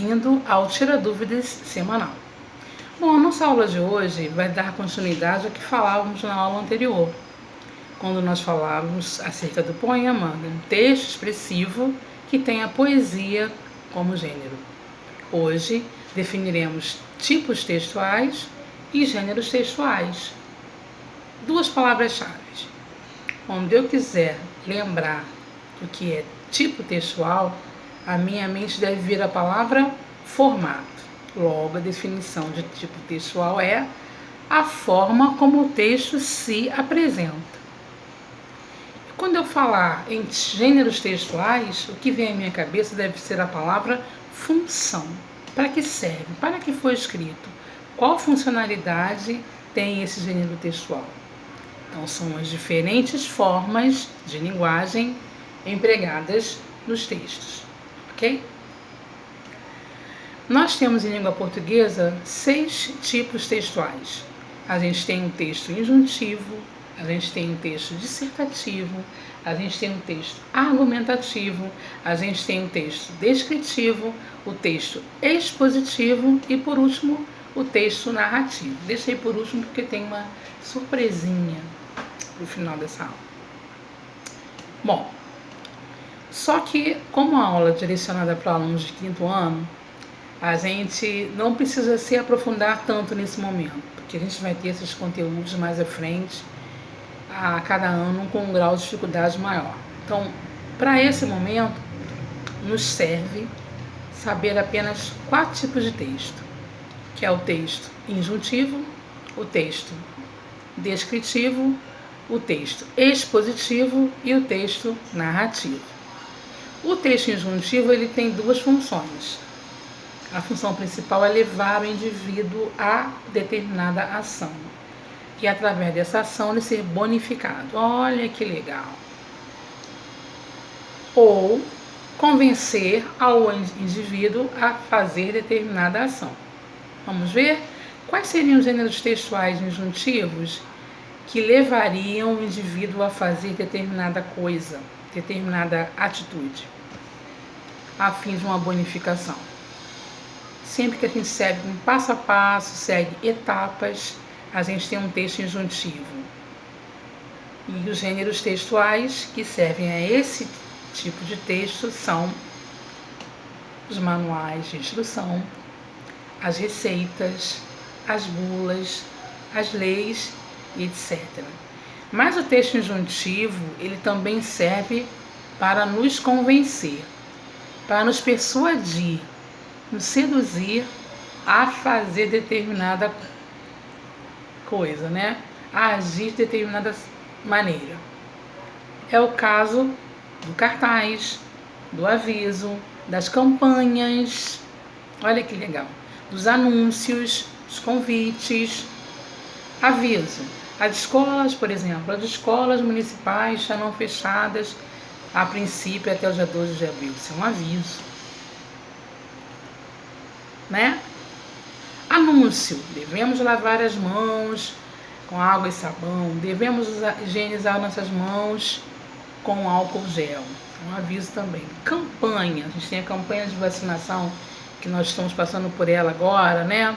Bem-vindo ao Tira Dúvidas semanal. Bom, a nossa aula de hoje vai dar continuidade ao que falávamos na aula anterior, quando nós falávamos acerca do poema, um texto expressivo que tem a poesia como gênero. Hoje definiremos tipos textuais e gêneros textuais. Duas palavras-chave. Quando eu quiser lembrar do que é tipo textual, a minha mente deve vir a palavra formato. Logo, a definição de tipo textual é a forma como o texto se apresenta. Quando eu falar em gêneros textuais, o que vem à minha cabeça deve ser a palavra função. Para que serve? Para que foi escrito? Qual funcionalidade tem esse gênero textual? Então, são as diferentes formas de linguagem empregadas nos textos, ok? Nós temos em língua portuguesa 6 tipos textuais. A gente tem um texto injuntivo, a gente tem um texto dissertativo, a gente tem um texto argumentativo, a gente tem um texto descritivo, o texto expositivo e, por último, o texto narrativo. Deixei por último porque tem uma surpresinha no final dessa aula. Bom, só que como a aula é direcionada para alunos de 5º ano, a gente não precisa se aprofundar tanto nesse momento, porque a gente vai ter esses conteúdos mais à frente, a cada ano com um grau de dificuldade maior. Então, para esse momento, nos serve saber apenas 4 tipos de texto, que é o texto injuntivo, o texto descritivo, o texto expositivo e o texto narrativo. O texto injuntivo ele tem 2 funções. A função principal é levar o indivíduo a determinada ação e através dessa ação ele ser bonificado. Olha que legal! Ou convencer ao indivíduo a fazer determinada ação. Vamos ver? Quais seriam os gêneros textuais injuntivos que levariam o indivíduo a fazer determinada coisa, determinada atitude, a fim de uma bonificação? Sempre que a gente segue um passo a passo, segue etapas, a gente tem um texto injuntivo. E os gêneros textuais que servem a esse tipo de texto são os manuais de instrução, as receitas, as bulas, as leis, etc. Mas o texto injuntivo, ele também serve para nos convencer, para nos persuadir, nos seduzir a fazer determinada coisa, né? A agir de determinada maneira. É o caso do cartaz, do aviso, das campanhas, olha que legal, dos anúncios, dos convites. Aviso. As escolas, por exemplo, as escolas municipais estarão fechadas a princípio até o dia 12 de abril. Isso é um aviso, né? Anúncio. Devemos lavar as mãos com água e sabão. Devemos higienizar nossas mãos com álcool gel. É um aviso também. Campanha. A gente tem a campanha de vacinação que nós estamos passando por ela agora, né?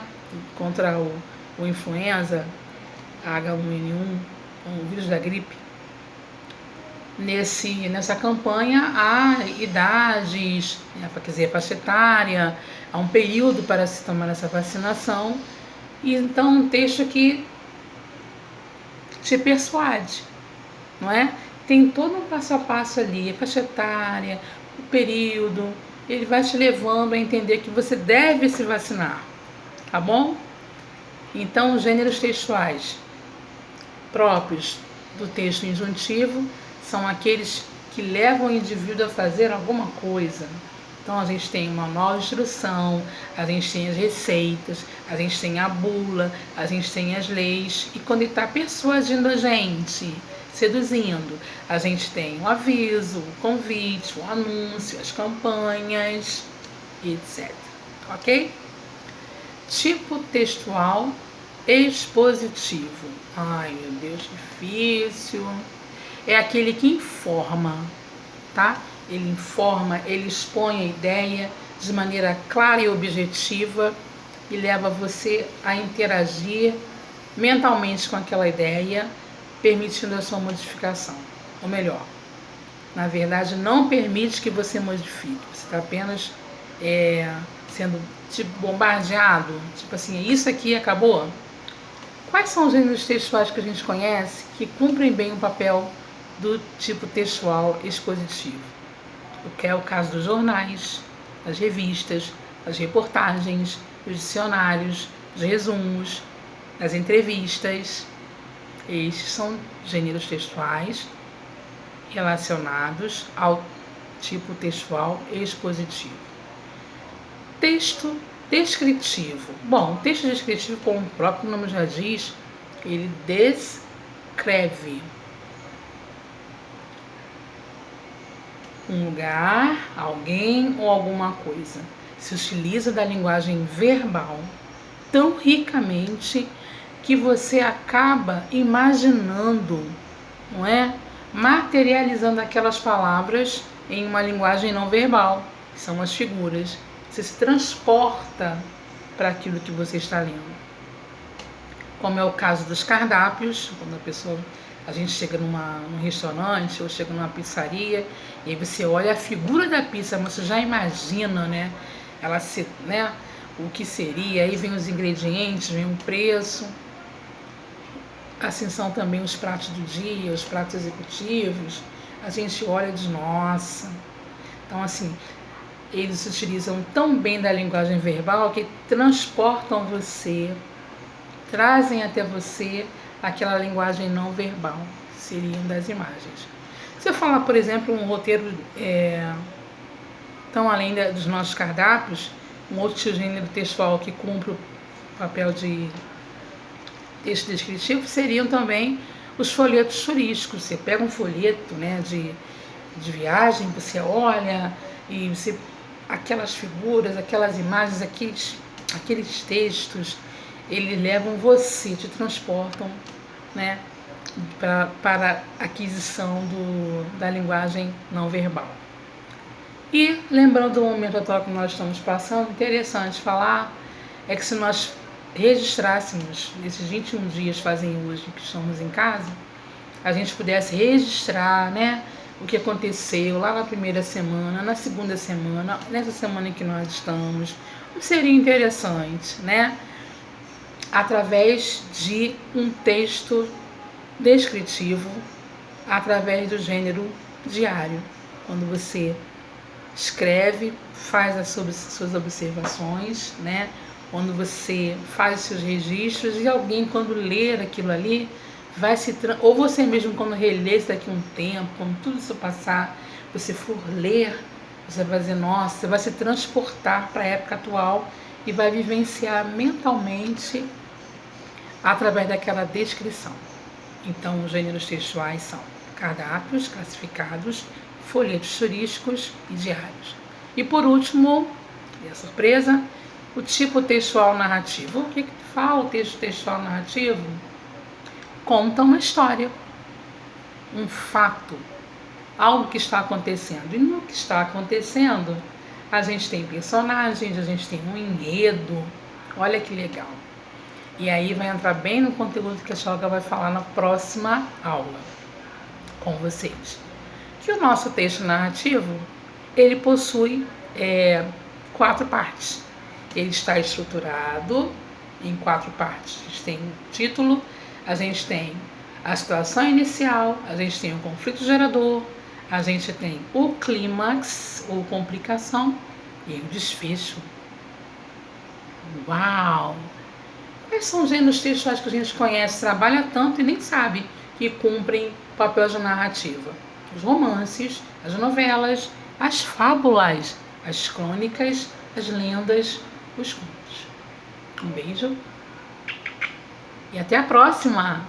Contra o influenza H1N1, o vírus da gripe. Nessa campanha há idades, quer dizer, faixa etária, há um período para se tomar essa vacinação, e então um texto que te persuade, não é? Tem todo um passo a passo ali, a faixa etária, o período, ele vai te levando a entender que você deve se vacinar, tá bom? Então, os gêneros textuais próprios do texto injuntivo são aqueles que levam o indivíduo a fazer alguma coisa. Então, a gente tem uma manual de instrução, a gente tem as receitas, a gente tem a bula, a gente tem as leis. E quando ele está persuadindo a gente, seduzindo, a gente tem o aviso, o convite, o anúncio, as campanhas, etc. Ok? Tipo textual expositivo. Ai, meu Deus, difícil. É aquele que informa, tá? Ele informa, ele expõe a ideia de maneira clara e objetiva e leva você a interagir mentalmente com aquela ideia, permitindo a sua modificação. Ou melhor, na verdade, não permite que você modifique. Você está apenas sendo tipo bombardeado. Tipo assim, isso aqui acabou? Quais são os gêneros textuais que a gente conhece que cumprem bem o papel do tipo textual expositivo? O que é o caso dos jornais, das revistas, das reportagens, dos dicionários, dos resumos, das entrevistas. Estes são gêneros textuais relacionados ao tipo textual expositivo. Texto descritivo. Bom, o texto descritivo, como o próprio nome já diz, ele descreve um lugar, alguém ou alguma coisa. Se utiliza da linguagem verbal tão ricamente que você acaba imaginando, não é? Materializando aquelas palavras em uma linguagem não verbal, que são as figuras. Você se transporta para aquilo que você está lendo. Como é o caso dos cardápios, quando a gente chega num restaurante ou chega numa pizzaria e aí você olha a figura da pizza, você já imagina, né? O que seria, aí vem os ingredientes, vem o preço. Assim são também os pratos do dia, os pratos executivos. A gente olha e diz, nossa. Então, assim, eles utilizam tão bem da linguagem verbal que transportam você, trazem até você aquela linguagem não verbal, que seriam das imagens. Se eu falar, por exemplo, um roteiro tão além dos nossos cardápios, um outro gênero textual que cumpre o papel de texto descritivo seriam também os folhetos turísticos. Você pega um folheto, né, de viagem, você olha e você, aquelas figuras, aquelas imagens, aqueles textos, eles levam você, te transportam, né, para a aquisição da linguagem não verbal. E lembrando do momento atual que nós estamos passando, interessante falar é que se nós registrássemos esses 21 dias fazem hoje que estamos em casa, a gente pudesse registrar, né, o que aconteceu lá na primeira semana, na segunda semana, nessa semana em que nós estamos, seria interessante, né, através de um texto descritivo, através do gênero diário, quando você escreve, faz as suas observações, né? Quando você faz os seus registros e alguém, quando ler aquilo ali, ou você mesmo, quando relê isso daqui a um tempo, quando tudo isso passar, você for ler, você vai dizer, nossa, você vai se transportar para a época atual e vai vivenciar mentalmente através daquela descrição. Então, os gêneros textuais são cardápios classificados, folhetos turísticos e diários. E por último, e a surpresa, o tipo textual narrativo. O que fala o texto textual narrativo? Conta uma história, um fato, algo que está acontecendo. E no que está acontecendo, a gente tem personagens, a gente tem um enredo. Olha que legal. E aí vai entrar bem no conteúdo que a Xalga vai falar na próxima aula com vocês. Que o nosso texto narrativo, ele possui 4 partes. Ele está estruturado em 4 partes. A gente tem o título, a gente tem a situação inicial, a gente tem o conflito gerador, a gente tem o clímax ou complicação e o desfecho. Uau! Quais são os gêneros textuais que a gente conhece, trabalha tanto e nem sabe que cumprem papel de narrativa? Os romances, as novelas, as fábulas, as crônicas, as lendas, os contos. Um beijo e até a próxima!